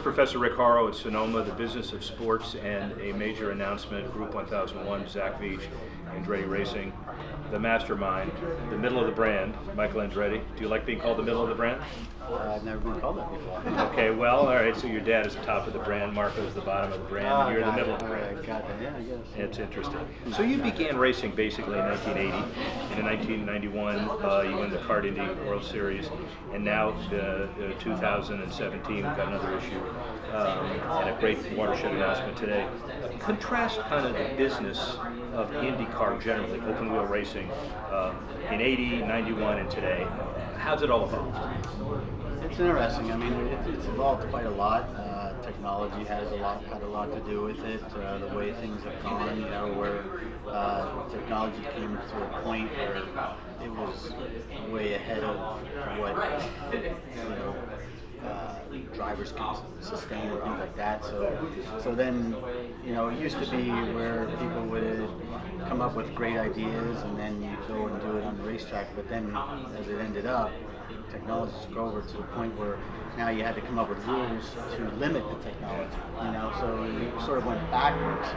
Professor Rick Horrow at Sonoma, the business of sports, and a major announcement, Group 1001, Zach Veach, Andretti Racing, the mastermind, the middle of the brand, Michael Andretti. Do you like being called the middle of the brand? I've never been called that before. Okay, well, all right, so your dad is the top of the brand, Marco is the bottom of the brand, and you're the middle of the brand. Got that, yeah, I guess. It's interesting. So you began racing basically in 1980, and in 1991 you won the Kart Indy World Series, and now 2017 we've got another issue, and a great watershed announcement today. Contrast kind of the business of IndyCar generally, open wheel racing, in 80, 91, and today. How's it all evolved? It's interesting. I mean, it's evolved quite a lot. Technology had a lot to do with it. The way things have gone, where technology came to a point where it was way ahead of what drivers can sustain and things like that. So then, it used to be where people would come up with great ideas and then you go and do it on the racetrack. But then, as it ended up, technology took over to the point where now you had to come up with rules to limit the technology. So it sort of went backwards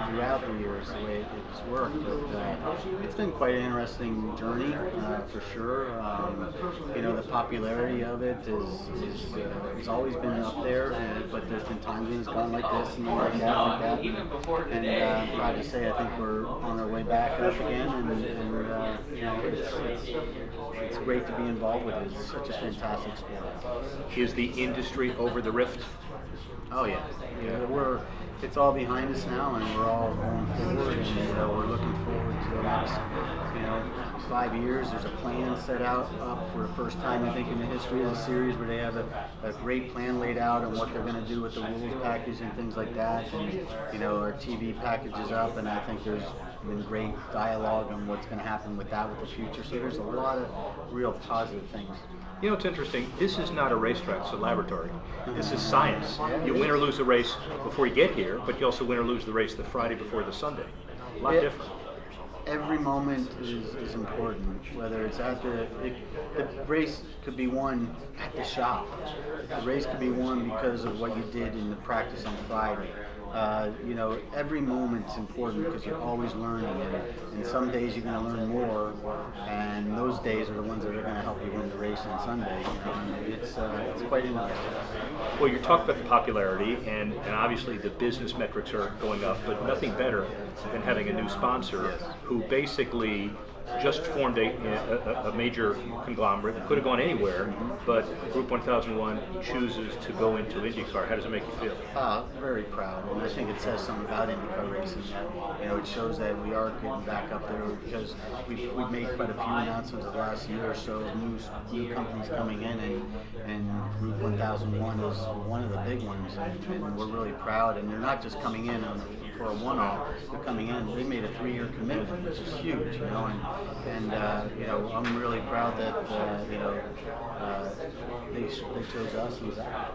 throughout the years the way it's worked. But it's been quite an interesting journey for sure. The popularity of it has always been up there, but there's been times when it's gone like this and like that. And I'm proud to say I think we're on our way back up again, and it's great to be involved with it. It's such a fantastic sport. Is the industry over the rift? Oh yeah. It's all behind us now, and we're all going forward, and we're looking forward to the next 5 years. There's a plan set up for the first time, I think, in the history of the series, where they have a great plan laid out on what they're going to do with the rules package and things like that. And our TV package is up, and I think there's been great dialogue on what's going to happen with that with the future. So there's a lot of real positive things. It's interesting. This is not a racetrack, it's a laboratory. This is science. You win or lose a race before you get here, but you also win or lose the race the Friday before the Sunday. A lot different. Every moment is important, whether it's at the race could be won at the shop. The race could be won because of what you did in the practice on Friday. Every moment's important because you're always learning, and some days you're going to learn more, and those days are the ones that are going to help you win the race on Sunday. It's quite interesting. Well, you're talking about the popularity, and obviously the business metrics are going up, but nothing better than having a new sponsor who basically just formed a major conglomerate. Could have gone anywhere, but Group 1001 chooses to go into IndyCar. How does it make you feel? Very proud, and I think it says something about IndyCar racing. That it shows that we are getting back up there because we've made quite a few announcements the last year or so of new companies coming in, and Group 1001 is one of the big ones, and we're really proud. And they're not just coming in for a one-off. They're coming in. They made a 3-year commitment, which is huge, and I'm really proud that they chose us and Zach.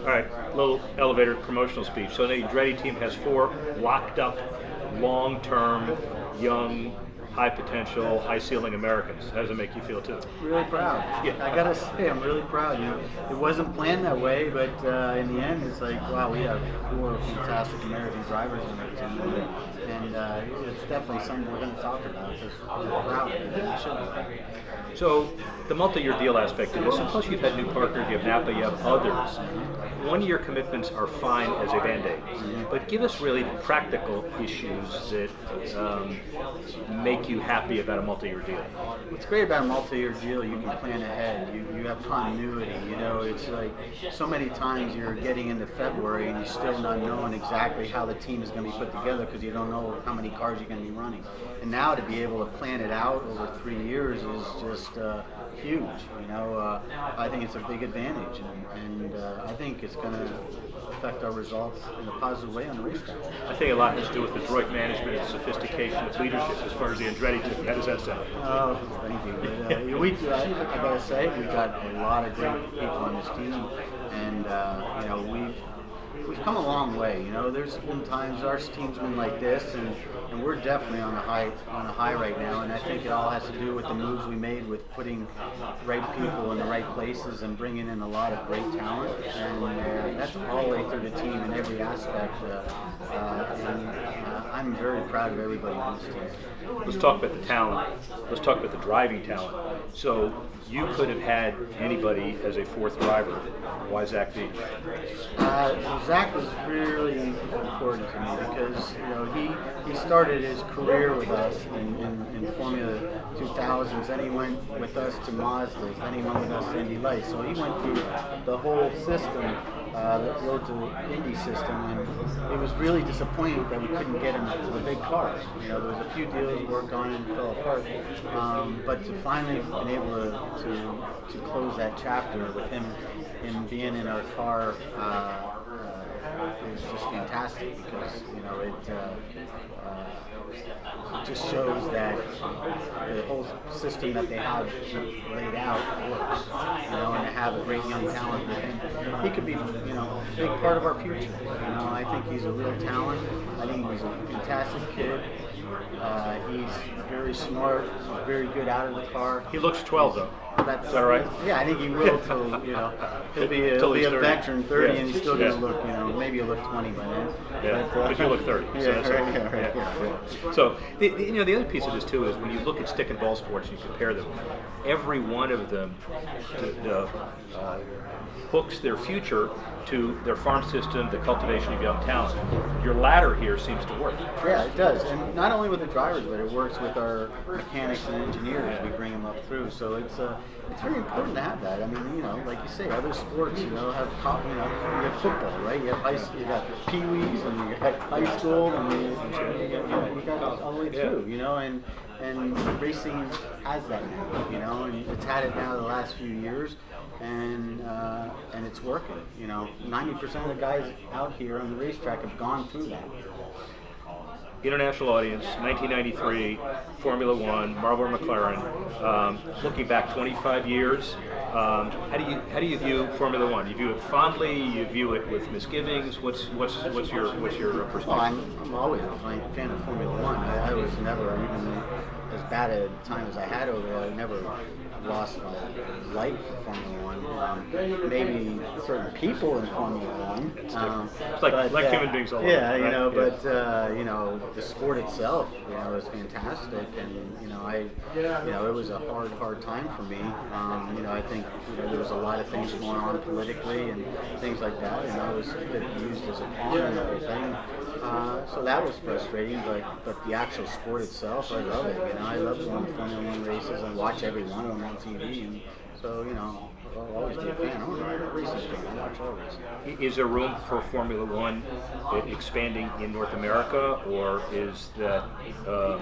All right, little elevator promotional speech. So the Andretti team has 4 locked up, long-term, young, high potential, high ceiling Americans. How does it make you feel too? Really proud. Yeah. I gotta say, I'm really proud. It wasn't planned that way, but in the end, it's like, wow, we have 4 fantastic American drivers on our team, and it's definitely something we're going to talk about because we're proud, and we should be proud. So the multi-year deal aspect of this, and plus you've had new partners, you have Napa, you have others. 1-year commitments are fine as a Band-Aid, but give us really the practical issues that make you happy about a multi-year deal. What's great about a multi-year deal, you can plan ahead. You have continuity. It's like so many times you're getting into February and you're still not knowing exactly how the team is going to be put together because you don't know how many cars you're going to be running. And now to be able to plan it out over 3 years is just huge. I think it's a big advantage, and I think it's going to affect our results in a positive way on the racetrack. I think a lot has to do with adroit management and sophistication of leadership as far as the Andretti team. How does that sound? Oh, thank you. But, I gotta say, we've got a lot of great people on this team, and we've come a long way. You know, there's been times our team's been like this, and we're definitely on a high right now. And I think it all has to do with the moves we made with putting right people in the right places and bringing in a lot of great talent. And that's all the way through the team in every aspect. I'm very proud of everybody on this team. Let's talk about the talent. Let's talk about the driving talent. So you could have had anybody as a fourth driver. Why Zach Veach? Zach was really important to me because he started his career with us in Formula 2000s. Then he went with us to Mazdas. Then he went with us to Indy Lights. So he went through the whole system. The road to Indy system, and it was really disappointing that we couldn't get him to the big cars. There was a few deals worked on and fell apart, but to finally been able to close that chapter with him being in our car is just fantastic because it just shows that the whole system that they have laid out works, and to have a great young talent with him. He could be, a big part of our future. I think he's a real talent. I think he's a fantastic kid. He's very smart, very good out of the car. He looks 12 though. Is that right? Yeah, I think he will till he'll be a veteran, 30, and he's still going to look, maybe he'll look 20 by then. Yeah, but you look 30. So the other piece of this too is when you look at stick and ball sports and you compare them, every one of them hooks their future to their farm system, the cultivation of young talent. Your ladder here seems to work. Yeah, it does, and not only with the drivers, but it works with our mechanics and engineers. We bring them up through, so it's very important to have that. I mean, like you say, other sports, have you have football, right? You have you got pee-wees, and you got high school, and you got all the way through, and racing has that now, and it's had it now the last few years. And it's working. 90% of the guys out here on the racetrack have gone through that. International audience, 1993, Formula One, Marlboro McLaren. Looking back 25 years, how do you view Formula One? You view it fondly? You view it with misgivings? What's your perspective? Well, I'm always a fan of Formula One. I was never, even as bad a time as I had over there, I never lost my life for Formula One. Maybe certain people in Formula One. It's like human beings all over. Yeah, right? But the sport itself, is fantastic, and it was a hard time for me. I think there was a lot of things going on politically and things like that, and I was used as a pawn in the whole thing. So that was frustrating, but the actual sport itself, I love it. I love going to Formula One races and watch every one of them on TV. And so, I'll always be a fan. I'm a racing fan. I watch all races. Is there room for Formula One expanding in North America, or is there a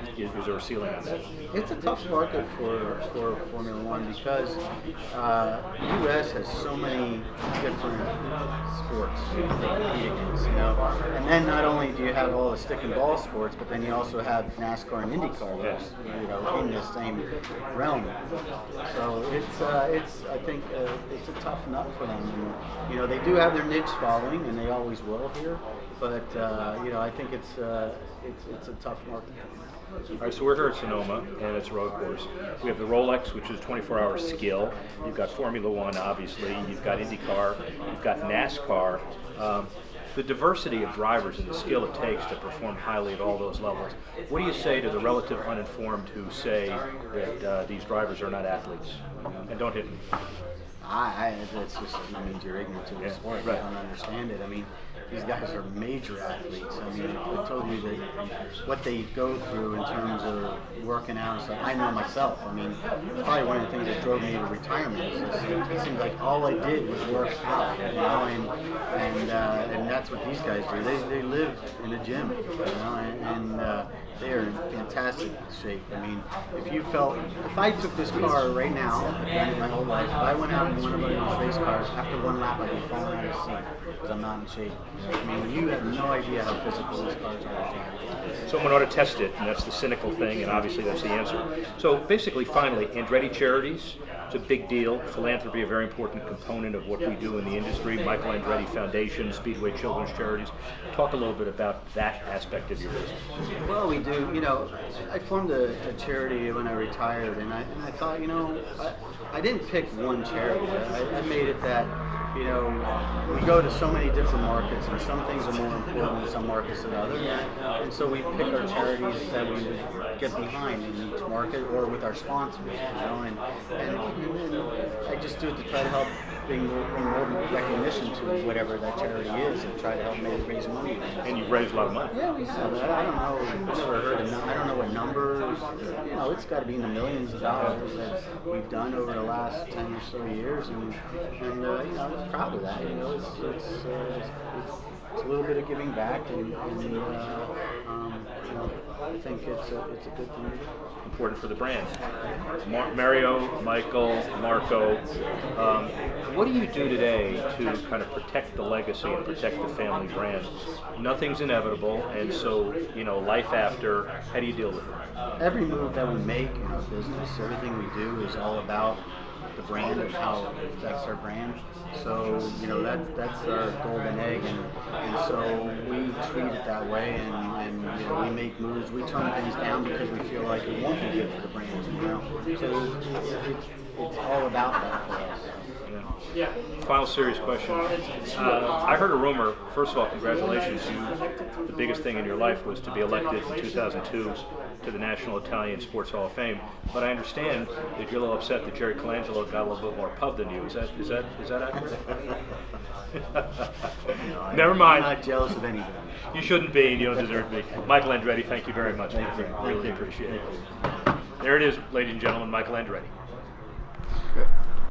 ceiling on that? It's a tough market for Formula One because the U.S. has so many different sports to compete against, And then not only do you have all the stick and ball sports, but then you also have NASCAR and IndyCar, in the same realm. So I think it's a tough nut for them. And, they do have their niche following, and they always will here. But I think it's a tough market. All right, so we're here at Sonoma, and it's a road course. We have the Rolex, which is 24-hour skill. You've got Formula One, obviously. You've got IndyCar. You've got NASCAR. The diversity of drivers and the skill it takes to perform highly at all those levels. What do you say to the relative uninformed who say that these drivers are not athletes? And don't hit me. It's just means you're ignorant to the sport. Right. You don't understand it. I mean, these guys are major athletes. I mean, I told you that what they go through in terms of working out and stuff. I know myself. I mean, it's probably one of the things that drove me to retirement. It seemed like all I did was work out, and that's what these guys do. They live in the gym, and they are in fantastic shape. I mean, if I took this car right now, at the end of my whole life, if I went out in one of those race cars, after one lap I'd be falling out of seat because I'm not in shape. I mean, you have no idea how physical these cars are. Someone ought to test it, and that's the cynical thing, and obviously that's the answer. So basically, finally, Andretti Charities, It's a big deal. Philanthropy, a very important component of what we do in the industry. Michael Andretti Foundation, Speedway Children's Charities. Talk a little bit about that aspect of your business. Well, we do. You know, I formed a charity when I retired, and I thought, you know, I didn't pick one charity. I made it that, you know, we go to so many different markets, and some things are more important in some markets than others. And so we pick our charities that we would get behind in each market or with our sponsors, you know, and I just do it to try to help bring more recognition to whatever that charity is and try to help maybe raise money. And you've raised a lot of money. Yeah, we have. I don't know. I've never heard of. I don't know what numbers. You know, it's got to be in the millions of dollars that we've done over the last 10 or so years, and you know, I'm proud of that. You know, it's a little bit of giving back, and you know, I think it's a good thing to do. Important for the brand. Mario, Michael, Marco, what do you do today to kind of protect the legacy and protect the family brand? Nothing's inevitable, and so, you know, life after, how do you deal with it? Every move that we make in our business, everything we do is all about the brand and how it affects our brand. So, you know, that's our golden egg, and so we treat it that way, and you know, we make moves, we turn things down because we feel like it won't be good for the brand, you know. So it's all about that for us. Yeah. Final serious question. I heard a rumor, first of all, congratulations. The biggest thing in your life was to be elected in 2002 to the National Italian Sports Hall of Fame. But I understand that you're a little upset that Jerry Colangelo got a little bit more pub than you. Is that accurate? No, Never mind. I'm not jealous of anybody. You shouldn't be, and you don't deserve to be. Michael Andretti, thank you very much. Thank you. Really appreciate it. There it is, ladies and gentlemen, Michael Andretti.